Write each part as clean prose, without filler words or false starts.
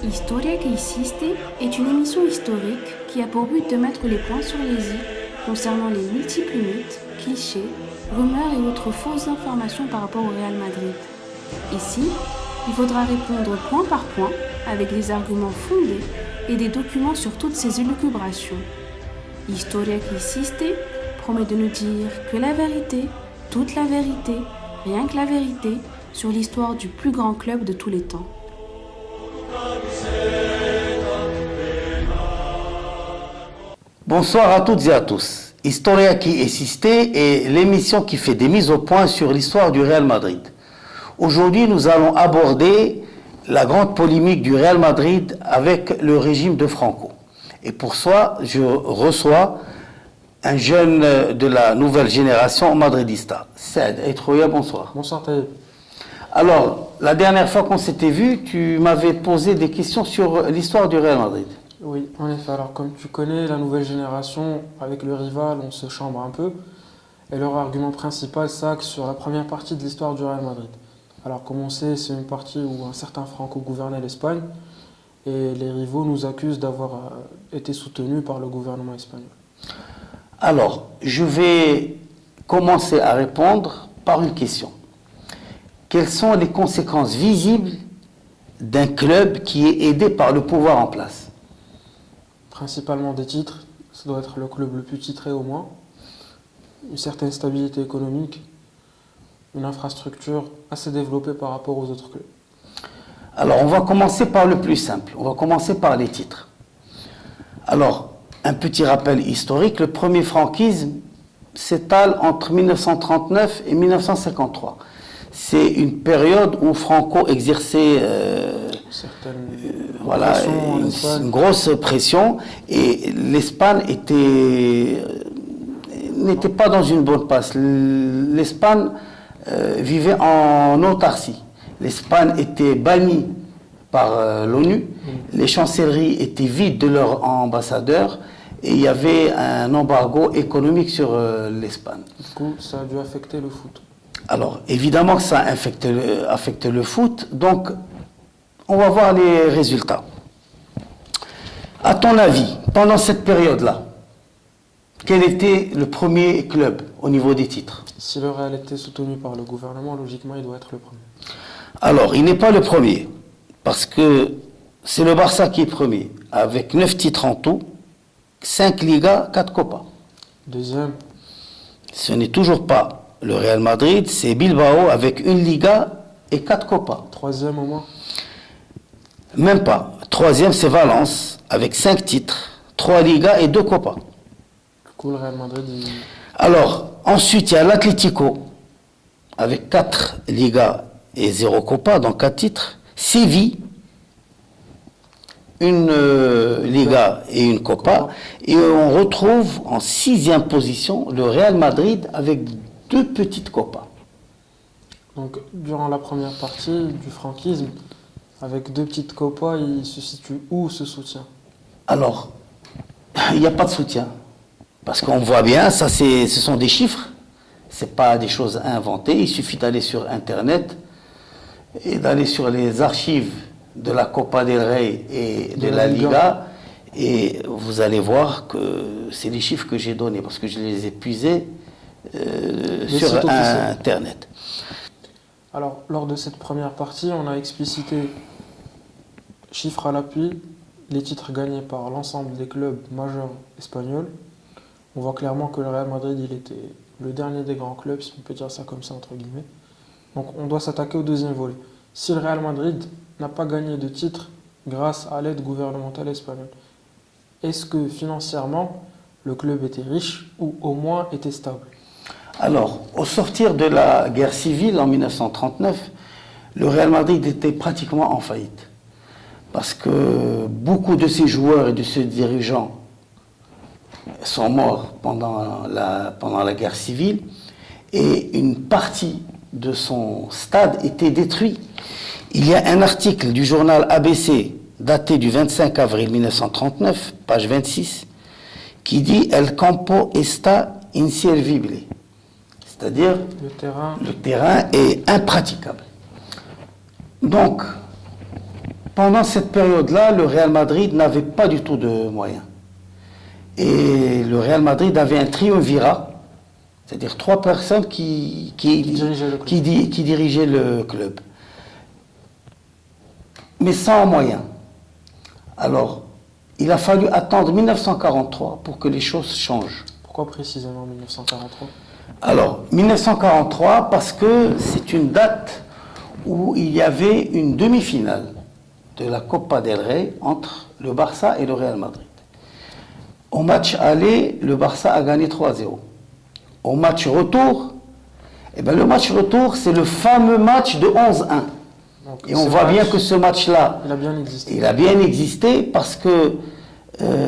Historia que Hiciste est une émission historique qui a pour but de mettre les points sur les i concernant les multiples mythes, clichés, rumeurs et autres fausses informations par rapport au Real Madrid. Ici, il faudra répondre point par point avec des arguments fondés et des documents sur toutes ces élucubrations. Historia que Hiciste promet de nous dire que la vérité, toute la vérité, rien que la vérité, sur l'histoire du plus grand club de tous les temps. Bonsoir à toutes et à tous. Historia qui Hiciste est l'émission qui fait des mises au point sur l'histoire du Real Madrid. Aujourd'hui, nous allons aborder la grande polémique du Real Madrid avec le régime de Franco. Et pour ça, je reçois un jeune de la nouvelle génération madridista. Saad Eitroya, bonsoir. Bonsoir Taïb. Alors, la dernière fois qu'on s'était vu, tu m'avais posé des questions sur l'histoire du Real Madrid. Oui, en effet. Alors, comme tu connais, la nouvelle génération, avec le rival, on se chambre un peu. Et leur argument principal s'axe sur la première partie de l'histoire du Real Madrid. Alors, comme on sait, c'est une partie où un certain Franco gouvernait l'Espagne. Et les rivaux nous accusent d'avoir été soutenus par le gouvernement espagnol. Alors, je vais commencer à répondre par une question. Quelles sont les conséquences visibles d'un club qui est aidé par le pouvoir en place? Principalement des titres, ça doit être le club le plus titré au moins, une certaine stabilité économique, une infrastructure assez développée par rapport aux autres clubs. Alors, on va commencer par le plus simple, on va commencer par les titres. Alors, un petit rappel historique, le premier franquisme s'étale entre 1939 et 1953. C'est une période où Franco exerçait une grosse pression et l'Espagne n'était pas dans une bonne passe. L'Espagne vivait en autarcie. L'Espagne était bannie par l'ONU, les chancelleries étaient vides de leurs ambassadeurs et il y avait un embargo économique sur l'Espagne. Du coup, ça a dû affecter le foot. Alors, évidemment que ça affecte le foot, donc on va voir les résultats. À ton avis, pendant cette période-là, quel était le premier club au niveau des titres? Si le Real était soutenu par le gouvernement, logiquement, il doit être le premier. Alors, il n'est pas le premier, parce que c'est le Barça qui est premier, avec 9 titres en tout, 5 Ligas, 4 Copas. Deuxième. Ce n'est toujours pas le Real Madrid, c'est Bilbao avec une Liga et 4 Copas. Troisième au moins. Même pas. Troisième, c'est Valence, avec 5 titres, 3 Ligas et 2 Copas. Du coup, le Real Madrid... Alors, ensuite, il y a l'Atlético, avec 4 Ligas et 0 Copas, donc 4 titres. Séville, une Liga et une Copa. Et on retrouve en 6e position le Real Madrid avec 2 petites Copas. Donc, durant la première partie du franquisme, avec 2 petites Copas, il se situe où ce soutien? Alors, il n'y a pas de soutien. Parce qu'on voit bien, ça ce sont des chiffres. Ce n'est pas des choses inventées. Il suffit d'aller sur Internet et d'aller sur les archives de la Copa del Rey et de la Liga. Et vous allez voir que c'est les chiffres que j'ai donnés parce que je les ai puisés sur Internet. Alors, lors de cette première partie, on a explicité, chiffres à l'appui, les titres gagnés par l'ensemble des clubs majeurs espagnols. On voit clairement que le Real Madrid, il était le dernier des grands clubs, si on peut dire ça comme ça, entre guillemets. Donc, on doit s'attaquer au deuxième volet. Si le Real Madrid n'a pas gagné de titre grâce à l'aide gouvernementale espagnole, est-ce que financièrement, le club était riche ou au moins était stable? Alors, au sortir de la guerre civile en 1939, le Real Madrid était pratiquement en faillite. Parce que beaucoup de ses joueurs et de ses dirigeants sont morts pendant la guerre civile et une partie de son stade était détruite. Il y a un article du journal ABC daté du 25 avril 1939, page 26, qui dit « El campo está inservible ». C'est-à-dire, le terrain est impraticable. Donc, pendant cette période-là, le Real Madrid n'avait pas du tout de moyens. Et le Real Madrid avait un triumvirat, c'est-à-dire 3 personnes qui dirigeaient le club. Mais sans moyens. Alors, il a fallu attendre 1943 pour que les choses changent. Pourquoi précisément 1943? Alors, 1943, parce que c'est une date où il y avait une demi-finale de la Copa del Rey entre le Barça et le Real Madrid. Au match aller, le Barça a gagné 3-0. Au match retour, le match retour, c'est le fameux match de 11-1. Et on voit bien que ce match-là, il a bien existé parce que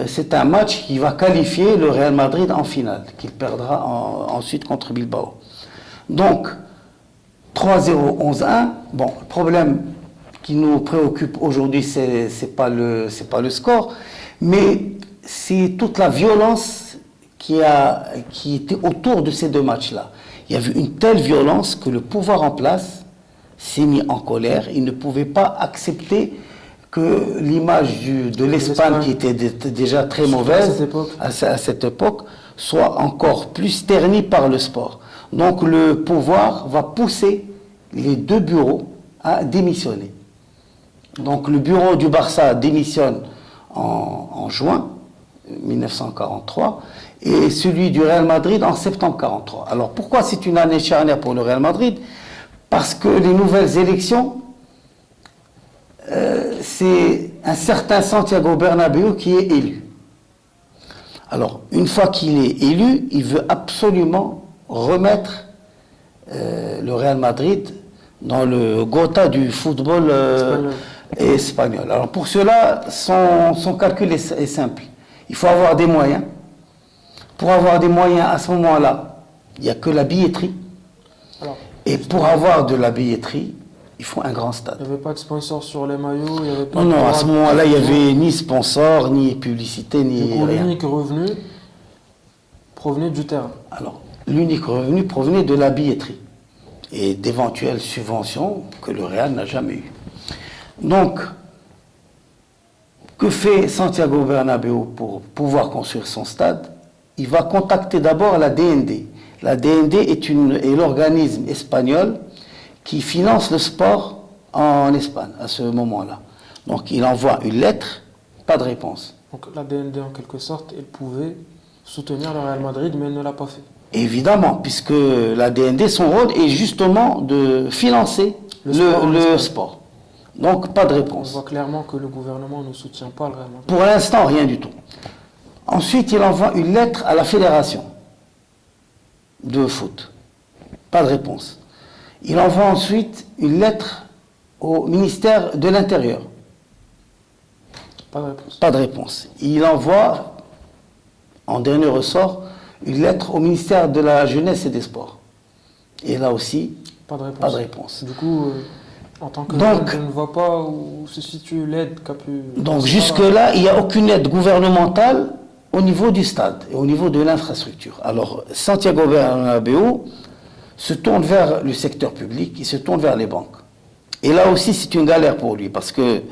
c'est un match qui va qualifier le Real Madrid en finale, qu'il perdra ensuite contre Bilbao. Donc, 3-0, 11-1. Bon, le problème qui nous préoccupe aujourd'hui, c'est pas le score, mais c'est toute la violence qui était autour de ces deux matchs-là. Il y avait une telle violence que le pouvoir en place s'est mis en colère. Il ne pouvait pas accepter que l'image de l'Espagne, qui était déjà très mauvaise à cette époque, soit encore plus ternie par le sport. Donc le pouvoir va pousser les deux bureaux à démissionner. Donc le bureau du Barça démissionne en juin 1943 et celui du Real Madrid en septembre 1943. Alors pourquoi c'est une année charnière pour le Real Madrid? Parce que les nouvelles élections, c'est un certain Santiago Bernabéu qui est élu. Alors, une fois qu'il est élu, il veut absolument remettre le Real Madrid dans le Gotha du football espagnol. Alors, pour cela, son calcul est simple. Il faut avoir des moyens. Pour avoir des moyens, à ce moment-là, il n'y a que la billetterie. Et pour avoir de la billetterie, il faut un grand stade. Il n'y avait pas de sponsor sur les maillots, il y avait pas Non, à ce moment-là, il n'y avait ni sponsor, ni publicité, ni rien. L'unique revenu provenait du terrain. Alors, l'unique revenu provenait de la billetterie et d'éventuelles subventions que le Real n'a jamais eues. Donc, que fait Santiago Bernabéu pour pouvoir construire son stade? Il va contacter d'abord la DND. La DND est l'organisme espagnol qui finance le sport en Espagne à ce moment-là. Donc il envoie une lettre, pas de réponse. Donc la DND en quelque sorte, elle pouvait soutenir le Real Madrid, mais elle ne l'a pas fait. Évidemment, puisque la DND, son rôle est justement de financer le sport. Donc pas de réponse. On voit clairement que le gouvernement ne soutient pas le Real Madrid. Pour l'instant, rien du tout. Ensuite, il envoie une lettre à la fédération de foot. Pas de réponse. Il envoie ensuite une lettre au ministère de l'Intérieur. Pas de réponse. Pas de réponse. Il envoie, en dernier ressort, une lettre au ministère de la Jeunesse et des Sports. Et là aussi, pas de réponse. Pas de réponse. Du coup, en tant que jeune, je ne vois pas où se situe l'aide qu'a pu... Donc jusque-là, il n'y a aucune aide gouvernementale au niveau du stade et au niveau de l'infrastructure. Alors, Santiago Bernabéu se tourne vers le secteur public, il se tourne vers les banques. Et là aussi, c'est une galère pour lui, parce que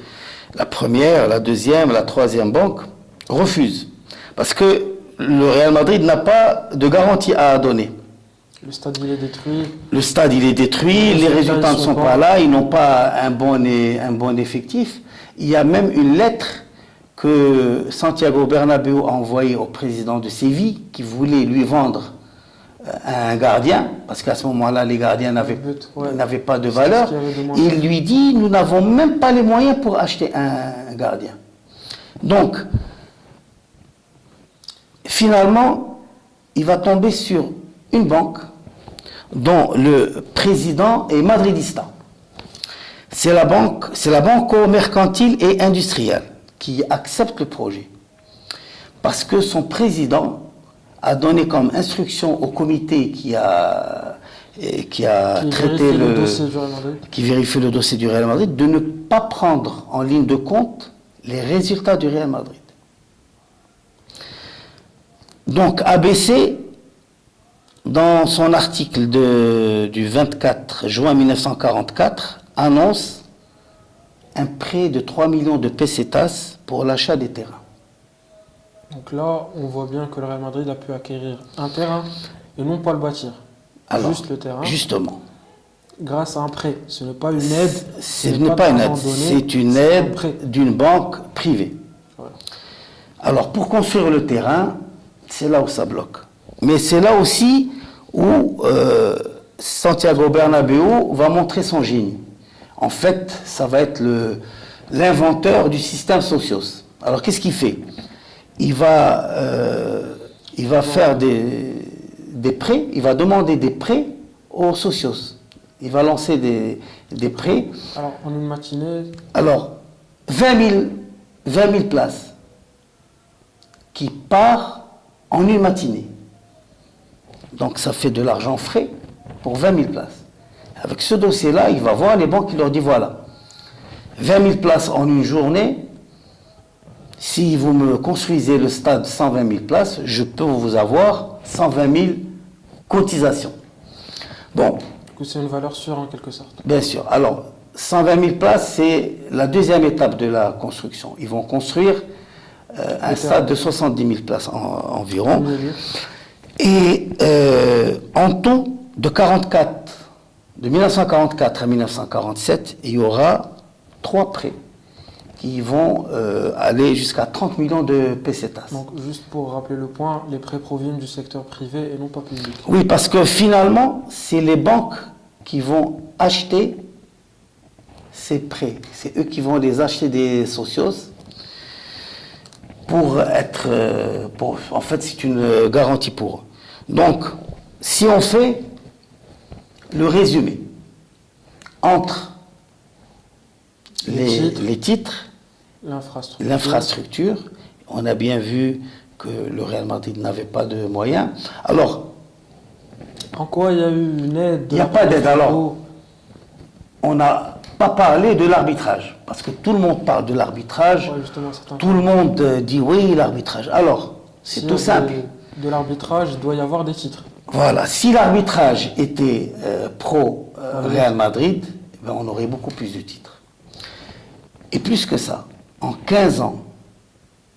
la première, la deuxième, la troisième banque refusent. Parce que le Real Madrid n'a pas de garantie à donner. Le stade, il est détruit. Le stade, il est détruit, les résultats ne sont pas là, ils n'ont pas un bon effectif. Il y a même une lettre que Santiago Bernabéu a envoyée au président de Séville, qui voulait lui vendre un gardien, parce qu'à ce moment-là, les gardiens n'avaient pas de valeur. Il lui dit, nous n'avons même pas les moyens pour acheter un gardien. Donc, finalement, il va tomber sur une banque dont le président est madridista. C'est la Banco Mercantile et Industrielle qui accepte le projet. Parce que son président a donné comme instruction au comité qui vérifie le dossier du Real Madrid de ne pas prendre en ligne de compte les résultats du Real Madrid. Donc ABC dans son article du 24 juin 1944, annonce un prêt de 3 millions de pesetas pour l'achat des terrains. Donc là, on voit bien que le Real Madrid a pu acquérir un terrain et non pas le bâtir. Alors, juste le terrain. Justement. Grâce à un prêt. Ce n'est pas une aide. Ce n'est pas une aide, c'est une aide d'une banque privée. Voilà. Alors, pour construire le terrain, c'est là où ça bloque. Mais c'est là aussi où Santiago Bernabéu va montrer son génie. En fait, ça va être l'inventeur du système Socios. Alors, qu'est-ce qu'il fait? Il va faire des prêts, il va demander des prêts aux Socios. Il va lancer des prêts. Alors, en une matinée... Alors, 20 000 places qui part en une matinée. Donc, ça fait de l'argent frais pour 20 000 places. Avec ce dossier-là, il va voir les banques, il leur dit, voilà, 20 000 places en une journée, si vous me construisez le stade 120 000 places, je peux vous avoir 120 000 cotisations. Bon. Du coup, c'est une valeur sûre en quelque sorte. Bien sûr. Alors, 120 000 places, c'est la deuxième étape de la construction. Ils vont construire un stade de 70 000 places environ. Et en tout, de 1944 à 1947, il y aura 3 prêts qui vont aller jusqu'à 30 millions de pesetas. Donc, juste pour rappeler le point, les prêts proviennent du secteur privé et non pas public. Oui, parce que finalement, c'est les banques qui vont acheter ces prêts. C'est eux qui vont les acheter des socios pour être... en fait, c'est une garantie pour eux. Donc, si on fait le résumé entre les titres, l'infrastructure, on a bien vu que le Real Madrid n'avait pas de moyens. Alors, en quoi il y a eu une aide? Il n'y a pas d'aide. Alors, on n'a pas parlé de l'arbitrage, parce que tout le monde parle de l'arbitrage. Ouais, justement, tout le monde dit oui, l'arbitrage. Alors, c'est tout simple. De l'arbitrage, il doit y avoir des titres. Voilà, si l'arbitrage était pro Real Madrid, ben, on aurait beaucoup plus de titres. Et plus que ça, en 15 ans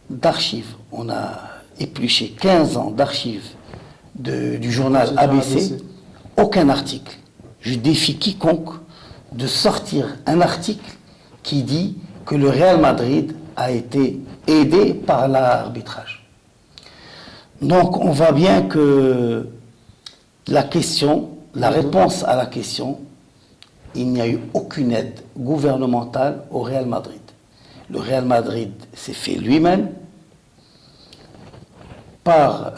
d'archives, on a épluché 15 ans d'archives du journal ABC, aucun article. Je défie quiconque de sortir un article qui dit que le Real Madrid a été aidé par l'arbitrage. Donc on voit bien que la réponse à la question, il n'y a eu aucune aide gouvernementale au Real Madrid. Le Real Madrid s'est fait lui-même par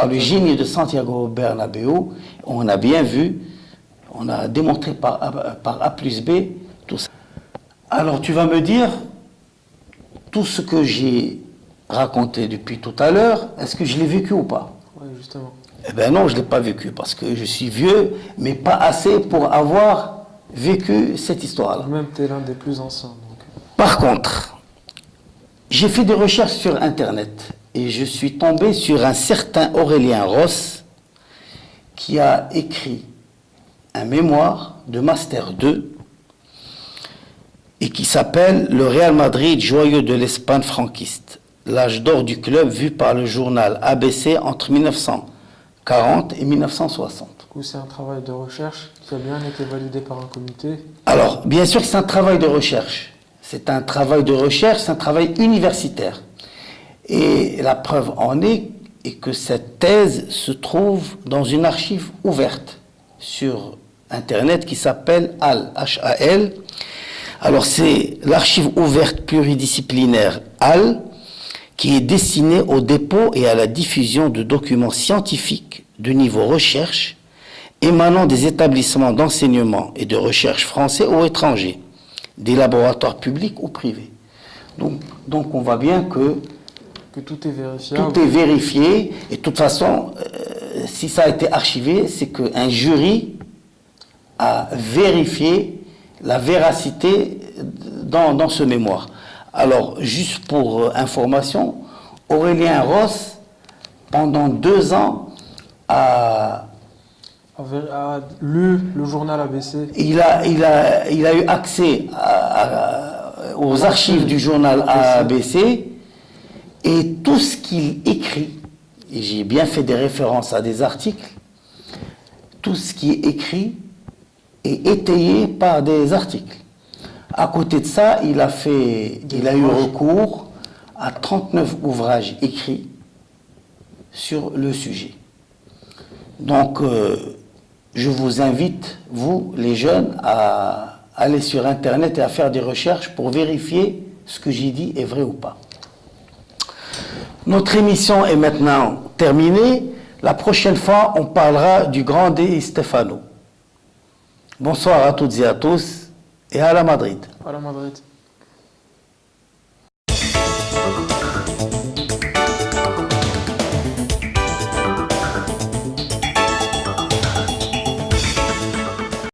le génie de Santiago Bernabéu. On a bien vu, on a démontré par A plus B tout ça. Alors tu vas me dire, tout ce que j'ai raconté depuis tout à l'heure, est-ce que je l'ai vécu ou pas? Oui, justement. Eh bien non, je ne l'ai pas vécu parce que je suis vieux, mais pas assez pour avoir vécu cette histoire-là. Même tu es l'un des plus anciens. Donc. Par contre, j'ai fait des recherches sur Internet et je suis tombé sur un certain Aurélien Ross qui a écrit un mémoire de Master 2 et qui s'appelle « Le Real Madrid joyeux de l'Espagne franquiste, l'âge d'or du club vu par le journal ABC entre 1940 et 1960 ». Du coup, c'est un travail de recherche qui a bien été validé par un comité. Alors, bien sûr que c'est un travail de recherche. C'est un travail de recherche, c'est un travail universitaire. Et la preuve en est que cette thèse se trouve dans une archive ouverte sur Internet qui s'appelle HAL, H-A-L. Alors c'est l'archive ouverte pluridisciplinaire HAL qui est destinée au dépôt et à la diffusion de documents scientifiques de niveau recherche émanant des établissements d'enseignement et de recherche français ou étrangers, des laboratoires publics ou privés. Donc on voit bien que tout est vérifiable. Tout est vérifié, et de toute façon, si ça a été archivé, c'est qu'un jury a vérifié la véracité dans ce mémoire. Alors, juste pour information, Aurélien Ross, pendant 2 ans, a lu le journal ABC. il a eu accès aux archives du journal ABC et tout ce qu'il écrit, et j'ai bien fait des références à des articles, tout ce qui est écrit est étayé par des articles. À côté de ça, il a eu recours à 39 ouvrages écrits sur le sujet. Donc, je vous invite, vous, les jeunes, à aller sur Internet et à faire des recherches pour vérifier ce que j'ai dit est vrai ou pas. Notre émission est maintenant terminée. La prochaine fois, on parlera du grand Di Stefano. Bonsoir à toutes et à tous et à la Madrid. À la Madrid.